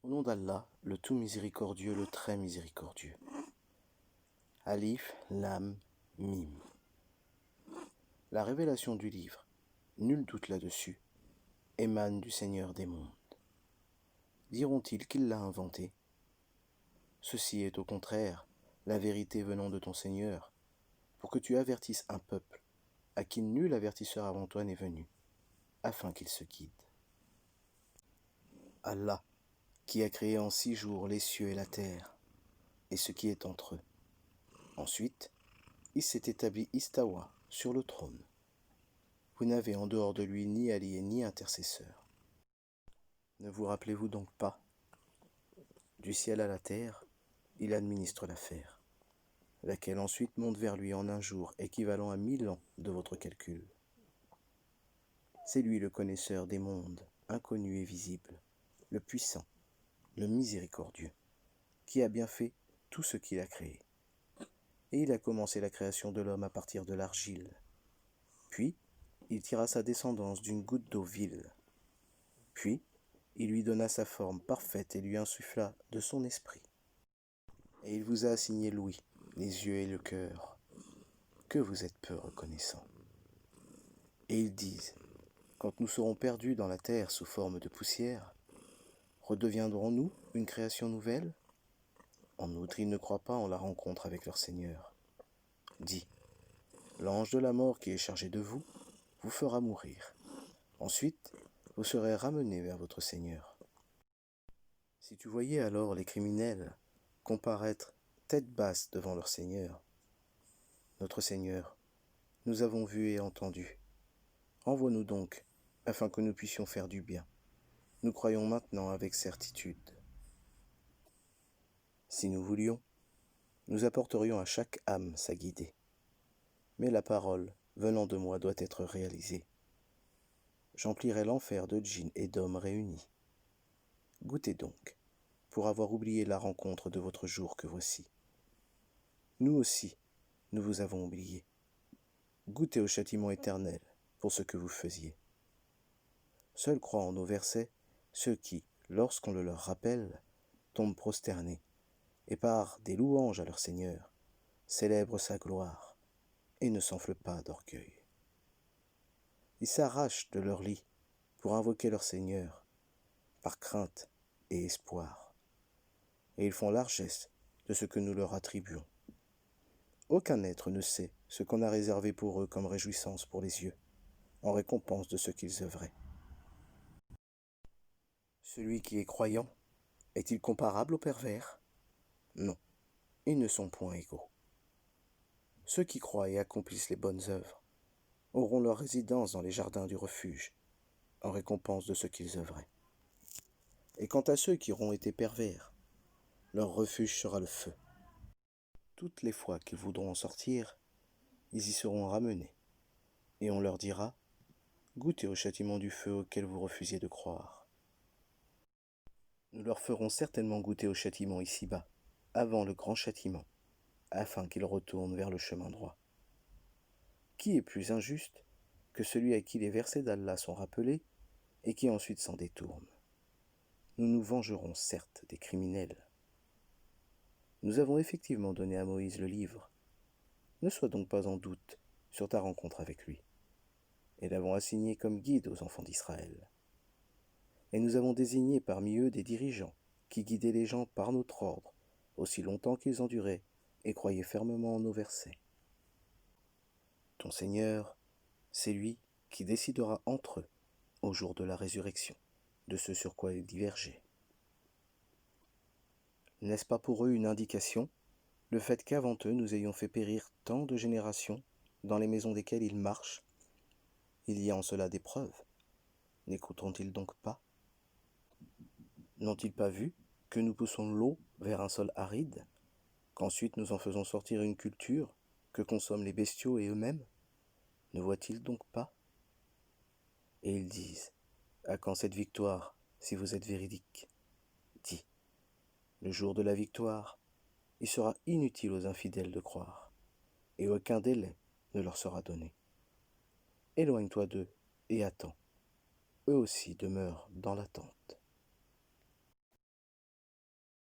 Au nom d'Allah, le tout miséricordieux, le très miséricordieux. Alif, Lam, Mim. La révélation du livre, nul doute là-dessus, émane du Seigneur des mondes. Diront-ils qu'il l'a inventé? Ceci est au contraire la vérité venant de ton Seigneur, pour que tu avertisses un peuple à qui nul avertisseur avant toi n'est venu, afin qu'il se guide. Allah, qui a créé en 6 jours les cieux et la terre, et ce qui est entre eux. Ensuite, il s'est établi Istawa sur le trône. Vous n'avez en dehors de lui ni allié ni intercesseur. Ne vous rappelez-vous donc pas? Du ciel à la terre, il administre l'affaire, laquelle ensuite monte vers lui en un jour équivalent à 1000 ans de votre calcul. C'est lui le connaisseur des mondes, inconnu et visible, le puissant, le miséricordieux, qui a bien fait tout ce qu'il a créé. Et il a commencé la création de l'homme à partir de l'argile. Puis, il tira sa descendance d'une goutte d'eau vile. Puis, il lui donna sa forme parfaite et lui insuffla de son esprit. Et il vous a assigné l'ouïe, les yeux et le cœur, que vous êtes peu reconnaissants. Et ils disent, quand nous serons perdus dans la terre sous forme de poussière, redeviendrons-nous une création nouvelle? En outre, ils ne croient pas en la rencontre avec leur Seigneur. Dis, l'ange de la mort qui est chargé de vous fera mourir. Ensuite, vous serez ramenés vers votre Seigneur. Si tu voyais alors les criminels comparaître tête basse devant leur Seigneur, notre Seigneur, nous avons vu et entendu. Envoie-nous donc, afin que nous puissions faire du bien. Nous croyons maintenant avec certitude. Si nous voulions, nous apporterions à chaque âme sa guidée. Mais la parole, venant de moi, doit être réalisée. J'emplirai l'enfer de djinns et d'hommes réunis. Goûtez donc, pour avoir oublié la rencontre de votre jour que voici. Nous aussi, nous vous avons oublié. Goûtez au châtiment éternel pour ce que vous faisiez. Seuls croient en nos versets ceux qui, lorsqu'on le leur rappelle, tombent prosternés, et par des louanges à leur Seigneur, célèbrent sa gloire, et ne s'enflent pas d'orgueil. Ils s'arrachent de leur lit pour invoquer leur Seigneur, par crainte et espoir, et ils font largesse de ce que nous leur attribuons. Aucun être ne sait ce qu'on a réservé pour eux comme réjouissance pour les yeux, en récompense de ce qu'ils œuvraient. Celui qui est croyant, est-il comparable au pervers? Non, ils ne sont point égaux. Ceux qui croient et accomplissent les bonnes œuvres auront leur résidence dans les jardins du refuge, en récompense de ce qu'ils œuvraient. Et quant à ceux qui auront été pervers, leur refuge sera le feu. Toutes les fois qu'ils voudront en sortir, ils y seront ramenés, et on leur dira, goûtez au châtiment du feu auquel vous refusiez de croire. Nous leur ferons certainement goûter au châtiment ici-bas, avant le grand châtiment, afin qu'ils retournent vers le chemin droit. Qui est plus injuste que celui à qui les versets d'Allah sont rappelés et qui ensuite s'en détourne? Nous nous vengerons certes des criminels. Nous avons effectivement donné à Moïse le livre. Ne sois donc pas en doute sur ta rencontre avec lui. Et l'avons assigné comme guide aux enfants d'Israël. Et nous avons désigné parmi eux des dirigeants qui guidaient les gens par notre ordre, aussi longtemps qu'ils enduraient et croyaient fermement en nos versets. Ton Seigneur, c'est lui qui décidera entre eux, au jour de la résurrection, de ce sur quoi ils divergeaient. N'est-ce pas pour eux une indication, le fait qu'avant eux nous ayons fait périr tant de générations dans les maisons desquelles ils marchent? Il y a en cela des preuves. N'écouteront-ils donc pas? N'ont-ils pas vu que nous poussons l'eau vers un sol aride, qu'ensuite nous en faisons sortir une culture que consomment les bestiaux et eux-mêmes? Ne voient-ils donc pas? Et ils disent, à quand cette victoire, si vous êtes véridique? Dis, le jour de la victoire, il sera inutile aux infidèles de croire, et aucun délai ne leur sera donné. Éloigne-toi d'eux et attends. Eux aussi demeurent dans l'attente.